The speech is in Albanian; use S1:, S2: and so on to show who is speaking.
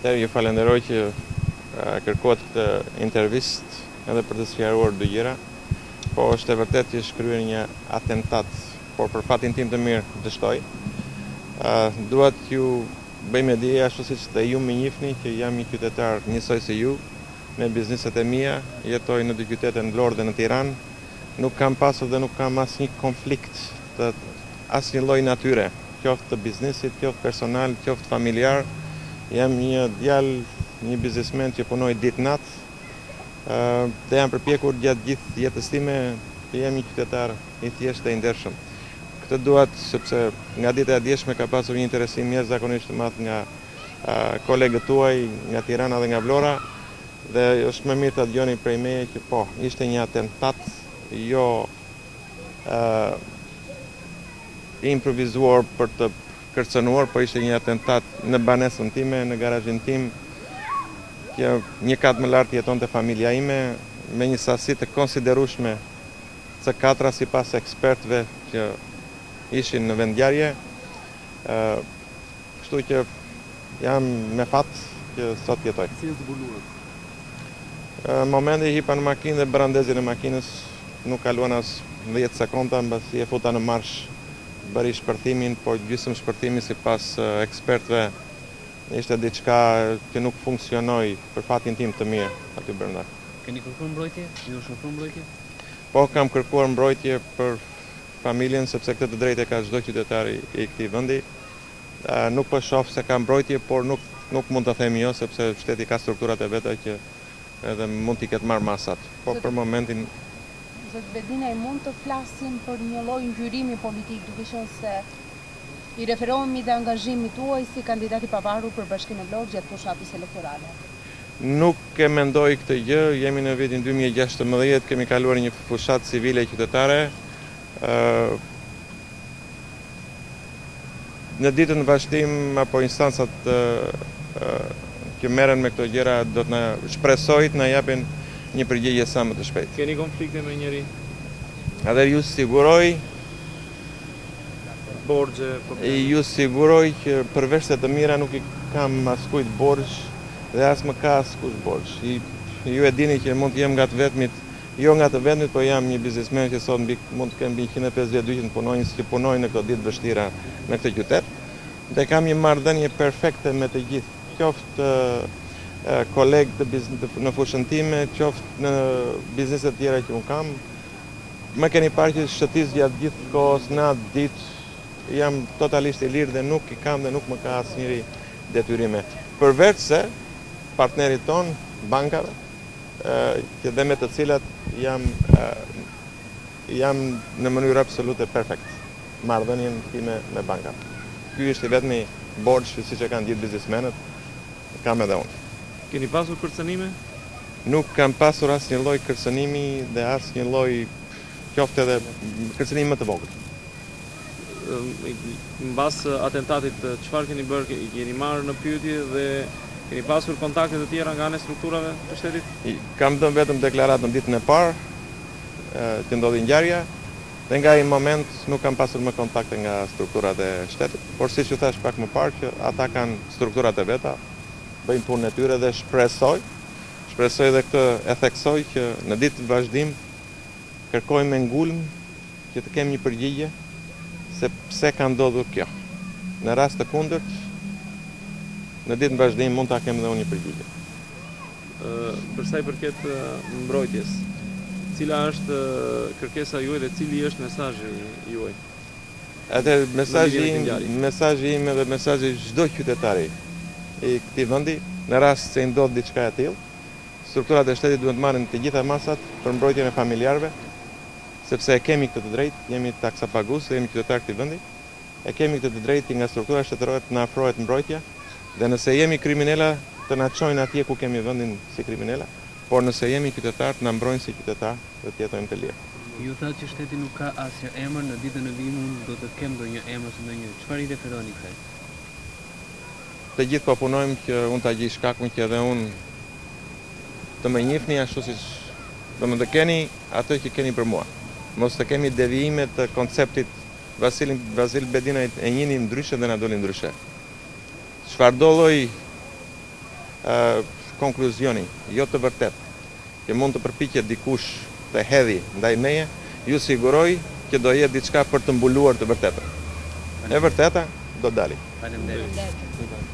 S1: Ju falenderoj që kërkohet këtë intervistë edhe për të sqaruar dy gjëra. Po është e vërtet që është kryer një atentat, por për fatin tim të mirë dështoj. Dua t'ju bëj me dije ashtu siç dhe ju më njihni që jam një qytetar njësoj si ju, me bizneset e mia, jetoj në dy qytete në Vlorë dhe në Tiranë. Nuk kam pasur dhe nuk kam asnjë konflikt të asnjë lloj natyre, qoftë të biznesit, qoftë personal, qoftë familjar. Jam një djalë, një biznesmen që punoj ditë-natë. Dhe jam përpjekur gjatë gjithë jetës time që jem një qytetar i thjeshtë dhe i ndershëm. Këtë duat sepse nga dita e djeshme ka pasur një interesim jashtëzakonisht të madh nga kolegët tuaj nga Tirana dhe nga Vlora, dhe është më mirë ta dëgjoni prej meje që po, ishte një atentat jo improvizuar për të kërcënuar, po ishte një atentat në banesën time, në garazhin tim, që një kat më lart jetonte familja ime, me një sasi të konsiderueshme C4 sipas ekspertëve që ishin në vendngjarje. Kështu që jam me fat që sot jetoj.
S2: Si zbuluat?
S1: Momenti i hipa në makinë dhe brandezin e makinës nuk kaluan as 10 sekonda, mbasi e futa në marsh, bëri shpërthimin, po gjysmë shpërthimi sipas ekspertëve ishte diçka që nuk funksionoi për fatin tim të mirë aty brenda.
S2: Keni kërkuar mbrojtje? Ju është ofruar mbrojtje?
S1: Po, kam kërkuar mbrojtje për familjen, sepse këtë të drejtë ka çdo qytetar i këtij vendi. Nuk po shoh se ka mbrojtje, por nuk mund të themi jo, sepse shteti ka strukturat e veta që edhe mund t'i ketë marrë masat. Po për momentin...
S3: Zot Bedinaj, mund të flasim për një lloj ngjyrimi politik, duke qenë se i referohemi dhe angazhimit tuaj si kandidat i pavarur për Bashkinë e Vlorë gjatë fushatës elektorale?
S1: Nuk e mendoj këtë gjë, jemi në vitin 2016, kemi kaluar një fushatë civile qytetare. Në ditën vazhdim apo instancat që merren me këto gjëra do të na shpresoj të na japin një përgjigje sa më të shpejtë.
S2: Keni konflikte me njëri?
S1: Edhe ju siguroj
S2: Borxhe,
S1: ju siguroj që përveç se të mira nuk i kam askujt borxh dhe as më ka askush borxh. Ju e dini që mund të jem nga të vetmit, jo nga të vetmit, po jam një biznesmen që sot mund të kem mbi 150-200 punonjës që punojnë në këto ditë vështira në këtë qytet. Dhe kam një marrëdhënie perfekte me të gjithë, qoftë kolegë në fushën time, qoftë në bizneset tjera që unë kam. Më keni parë që shëtis gjatë gjithë kohës, natë, ditë, jam totalisht i lirë dhe nuk i kam dhe nuk më ka asnjëri detyrime. Përveç se partnerit ton, bankave, që dhe me të cilat jam në mënyrë absolute perfekt. Marrëdhënien time me bankat. Ky është i vetmi borxh siç e kanë gjithë biznesmenët, kam edhe unë.
S2: Keni pasur kërcënime?
S1: Nuk kam pasur asnjë lloj kërcënimi dhe asnjë lloj qoftë edhe kërcënim më të vogël.
S2: Mbas atentatit, çfarë keni bërë? Keni marrë në pyetje dhe keni pasur kontakte të tjera nga ana e strukturave të shtetit?
S1: Kam dhënë vetëm deklaratë në ditën e parë që ndodhi ngjarja, dhe nga ai moment nuk kam pasur më kontakte nga strukturat e shtetit. Por siç ju thash pak më parë që ata kanë strukturat e veta, bëjnë punën e tyre dhe shpresoj dhe këtë e theksoj që në ditë vazhdim kërkoj me ngulm që të kem një përgjigje se pse ka ndodhur kjo. Në rast të kundërt, në ditën vazhdim mund ta kem edhe unë një përgjigje.
S2: Për sa i përket mbrojtjes, cila është kërkesa juaj dhe cili është mesazhi juaj?
S1: Atë mesazhi im dhe mesazhi çdo qytetari i këtij vendi, në rast se i ndodh diçka e tillë, strukturat e shtetit duhet të marrin të gjitha masat për mbrojtjen e familjarëve, sepse e kemi këtë të drejtë, jemi taksapagues, jemi qytetar këtij vendi, e kemi këtë të drejtë nga struktura shtetërore të na afrohet mbrojtja, dhe nëse jemi kriminala të na çojnë atje ku kemi vendin si kriminala, por nëse jemi qytetar të na mbrojnë si qytetar dhe të jetojmë të lirë.
S2: Ju thatë që shteti nuk ka asnjë emër, në ditën e vimit do të kem ndonjë emër së ndonjë. Çfarë i referoni kësaj?
S1: Të gjithë po punojmë që unë ta gjej shkakun që edhe unë të më njihni ashtu siç do më të keni atë që keni për mua. Mos të kemi devijime të konceptit Vasil Bedinaj e njihni ndryshe dhe na doli ndryshe. Çfarëdo lloj konkluzioni, jo të vërtet, që mund të përpiqet dikush të hedhi ndaj meje, ju siguroj që do jetë diçka për të mbuluar të vërtetën. E vërteta do dali.
S4: Faleminderit.
S3: Faleminderit.